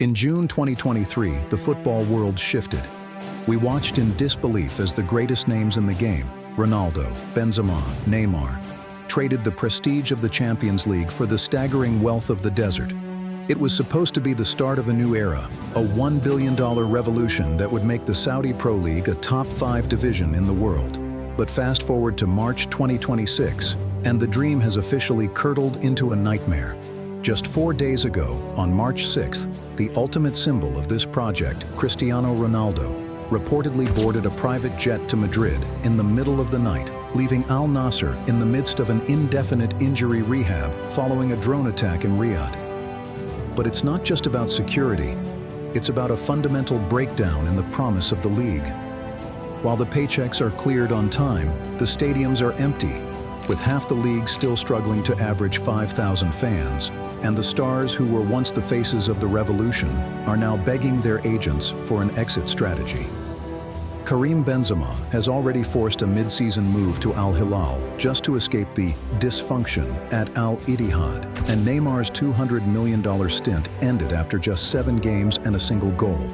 In June 2023, the football world shifted. We watched in disbelief as the greatest names in the game, Ronaldo, Benzema, Neymar, traded the prestige of the Champions League for the staggering wealth of the desert. It was supposed to be the start of a new era, a $1 billion revolution that would make the Saudi Pro League a top 5 division in the world. But fast forward to March 2026, and the dream has officially curdled into a nightmare. Just 4 days ago, on March 6th, the ultimate symbol of this project, Cristiano Ronaldo, reportedly boarded a private jet to Madrid in the middle of the night, leaving Al Nassr in the midst of an indefinite injury rehab following a drone attack in Riyadh. But it's not just about security, it's about a fundamental breakdown in the promise of the league. While the paychecks are cleared on time, the stadiums are empty, with half the league still struggling to average 5,000 fans, and the stars who were once the faces of the revolution are now begging their agents for an exit strategy. Karim Benzema has already forced a mid-season move to Al Hilal just to escape the dysfunction at Al Ittihad, and Neymar's $200 million stint ended after just 7 games and a single goal.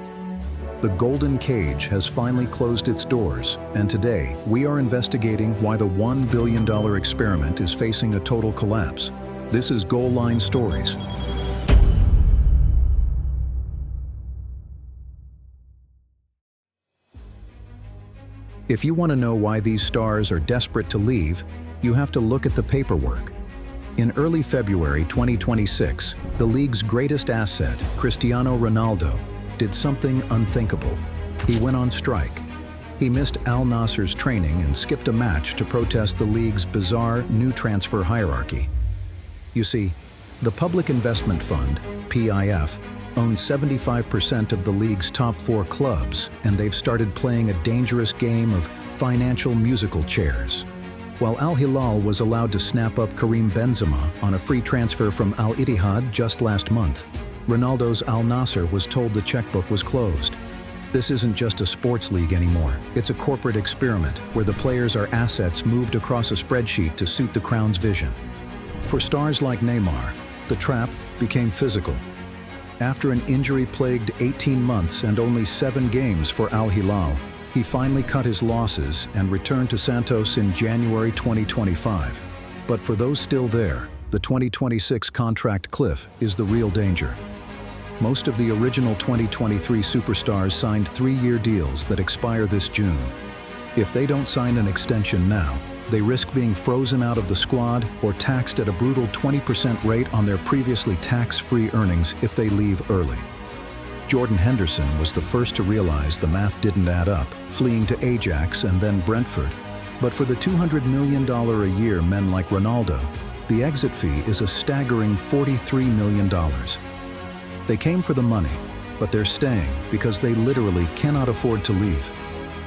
The golden cage has finally closed its doors, and today we are investigating why the $1 billion experiment is facing a total collapse. This is GoalLine Stories. If you want to know why these stars are desperate to leave, you have to look at the paperwork. In early February 2026, the league's greatest asset, Cristiano Ronaldo, did something unthinkable. He went on strike. He missed Al Nassr's training and skipped a match to protest the league's bizarre new transfer hierarchy. You see, the Public Investment Fund, PIF, owns 75% of the league's top 4 clubs, and they've started playing a dangerous game of financial musical chairs. While Al Hilal was allowed to snap up Karim Benzema on a free transfer from Al Ittihad just last month, Ronaldo's Al Nassr was told the checkbook was closed. This isn't just a sports league anymore. It's a corporate experiment where the players are assets moved across a spreadsheet to suit the crown's vision. For stars like Neymar, the trap became physical. After an injury-plagued 18 months and only 7 games for Al Hilal, he finally cut his losses and returned to Santos in January 2025. But for those still there, the 2026 contract cliff is the real danger. Most of the original 2023 superstars signed 3-year deals that expire this June. If they don't sign an extension now, they risk being frozen out of the squad or taxed at a brutal 20% rate on their previously tax-free earnings if they leave early. Jordan Henderson was the first to realize the math didn't add up, fleeing to Ajax and then Brentford. But for the $200 million a year men like Ronaldo, the exit fee is a staggering $43 million. They came for the money, but they're staying because they literally cannot afford to leave.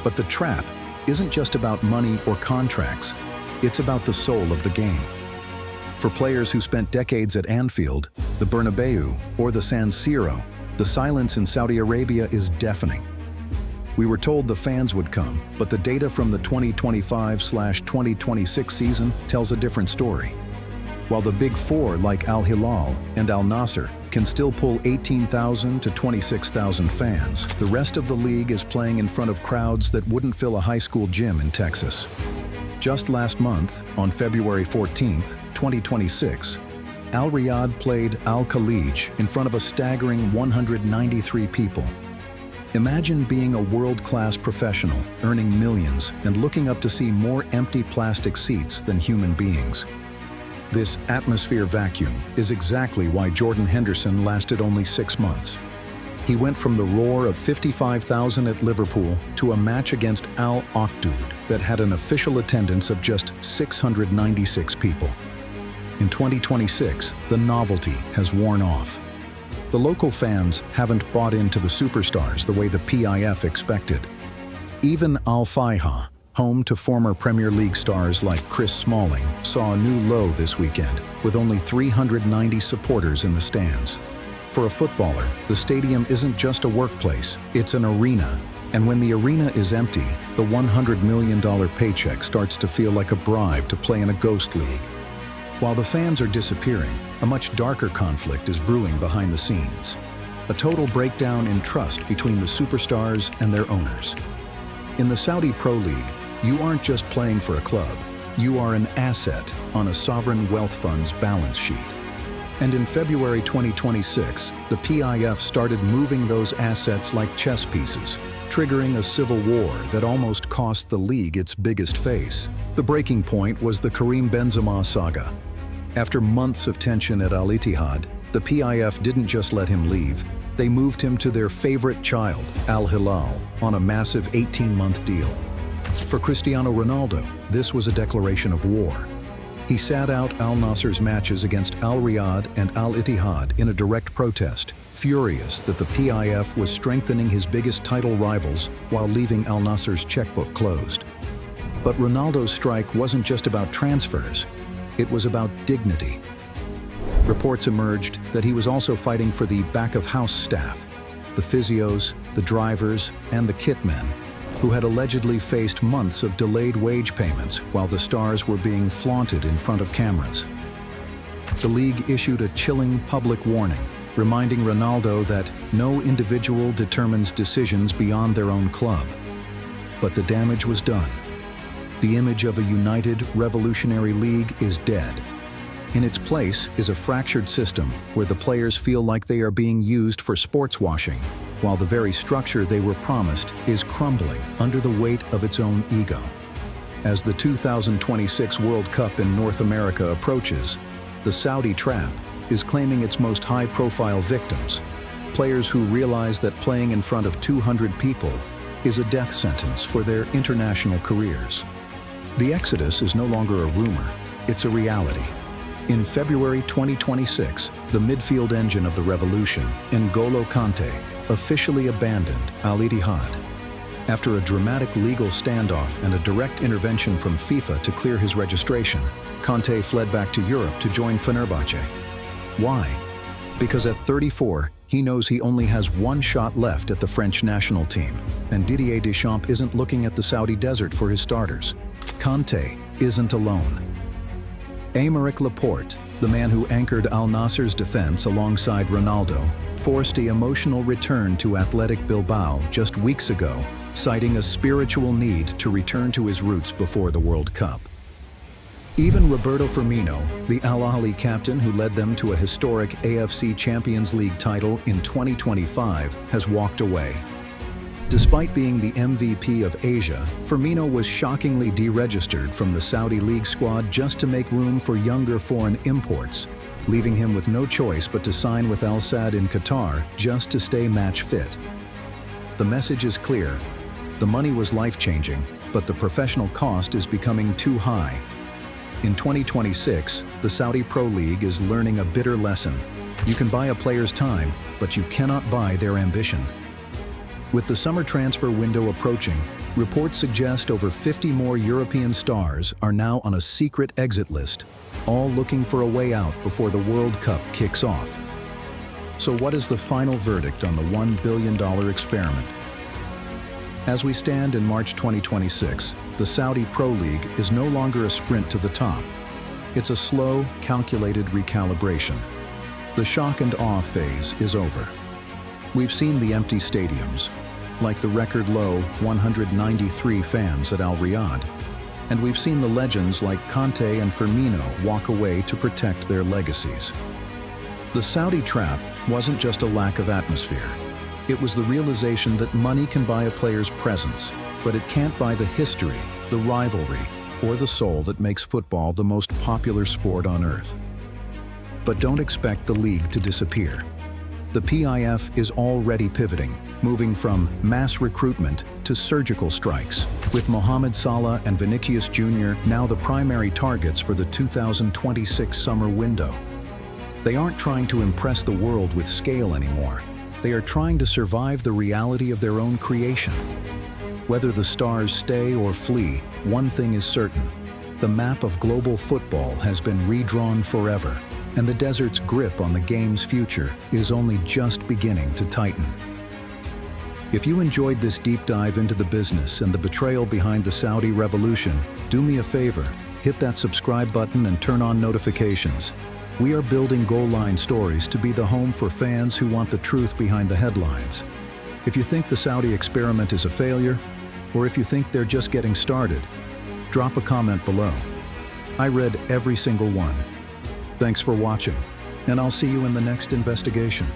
But the trap isn't just about money or contracts, it's about the soul of the game. For players who spent decades at Anfield, the Bernabeu, or the San Siro, the silence in Saudi Arabia is deafening. We were told the fans would come, but the data from the 2025/2026 season tells a different story. While the Big Four like Al Hilal and Al Nassr can still pull 18,000 to 26,000 fans, the rest of the league is playing in front of crowds that wouldn't fill a high school gym in Texas. Just last month, on February 14th, 2026, Al Riyadh played Al Khalij in front of a staggering 193 people. Imagine being a world-class professional, earning millions, and looking up to see more empty plastic seats than human beings. This atmosphere vacuum is exactly why Jordan Henderson lasted only 6 months. He went from the roar of 55,000 at Liverpool to a match against Al Oqdoud that had an official attendance of just 696 people. In 2026, the novelty has worn off. The local fans haven't bought into the superstars the way the PIF expected. Even Al Fayha, home to former Premier League stars like Chris Smalling, saw a new low this weekend, with only 390 supporters in the stands. For a footballer, the stadium isn't just a workplace, it's an arena. And when the arena is empty, the $100 million paycheck starts to feel like a bribe to play in a ghost league. While the fans are disappearing, a much darker conflict is brewing behind the scenes. a total breakdown in trust between the superstars and their owners. In the Saudi Pro League, you aren't just playing for a club, you are an asset on a sovereign wealth fund's balance sheet. And in February 2026, the PIF started moving those assets like chess pieces, triggering a civil war that almost cost the league its biggest face. The breaking point was the Karim Benzema saga. After months of tension at Al Ittihad, the PIF didn't just let him leave. They moved him to their favorite child, Al Hilal, on a massive 18-month deal. For Cristiano Ronaldo, this was a declaration of war. He sat out Al Nassr's matches against Al Riyadh and Al Ittihad in a direct protest, furious that the PIF was strengthening his biggest title rivals while leaving Al Nassr's checkbook closed. But Ronaldo's strike wasn't just about transfers, it was about dignity. Reports emerged that he was also fighting for the back-of-house staff, the physios, the drivers, and the kitmen, who had allegedly faced months of delayed wage payments while the stars were being flaunted in front of cameras. The league issued a chilling public warning, reminding Ronaldo that no individual determines decisions beyond their own club. But the damage was done. The image of a united, revolutionary league is dead. In its place is a fractured system where the players feel like they are being used for sports washing, while the very structure they were promised is crumbling under the weight of its own ego. As the 2026 World Cup in North America approaches, the Saudi trap is claiming its most high-profile victims, players who realize that playing in front of 200 people is a death sentence for their international careers. The exodus is no longer a rumor, it's a reality. In February 2026, the midfield engine of the revolution, N'Golo Kante, officially abandoned Al Ittihad. After a dramatic legal standoff and a direct intervention from FIFA to clear his registration, Kante fled back to Europe to join Fenerbahce. Why? Because at 34, he knows he only has one shot left at the French national team, and Didier Deschamps isn't looking at the Saudi desert for his starters. Kante isn't alone. Aymeric Laporte, the man who anchored Al Nassr's defense alongside Ronaldo, forced an emotional return to Athletic Bilbao just weeks ago, citing a spiritual need to return to his roots before the World Cup. Even Roberto Firmino, the Al Ahly captain who led them to a historic AFC Champions League title in 2025, has walked away. Despite being the MVP of Asia, Firmino was shockingly deregistered from the Saudi League squad just to make room for younger foreign imports, leaving him with no choice but to sign with Al Sadd in Qatar just to stay match fit. The message is clear. The money was life-changing, but the professional cost is becoming too high. In 2026, the Saudi Pro League is learning a bitter lesson. You can buy a player's time, but you cannot buy their ambition. With the summer transfer window approaching, reports suggest over 50 more European stars are now on a secret exit list, all looking for a way out before the World Cup kicks off. So what is the final verdict on the $1 billion experiment? As we stand in March 2026, the Saudi Pro League is no longer a sprint to the top. It's a slow, calculated recalibration. The shock and awe phase is over. We've seen the empty stadiums, like the record-low 193 fans at Al Riyadh, and we've seen the legends like Kante and Firmino walk away to protect their legacies. The Saudi trap wasn't just a lack of atmosphere. It was the realization that money can buy a player's presence, but it can't buy the history, the rivalry, or the soul that makes football the most popular sport on earth. But don't expect the league to disappear. The PIF is already pivoting, moving from mass recruitment to surgical strikes, with Mohamed Salah and Vinicius Jr. now the primary targets for the 2026 summer window. They aren't trying to impress the world with scale anymore. They are trying to survive the reality of their own creation. Whether the stars stay or flee, one thing is certain. The map of global football has been redrawn forever, and the desert's grip on the game's future is only just beginning to tighten. If you enjoyed this deep dive into the business and the betrayal behind the Saudi revolution, do me a favor, hit that subscribe button and turn on notifications. We are building GoalLine stories to be the home for fans who want the truth behind the headlines. If you think the Saudi experiment is a failure, or if you think they're just getting started, drop a comment below. I read every single one. Thanks for watching, and I'll see you in the next investigation.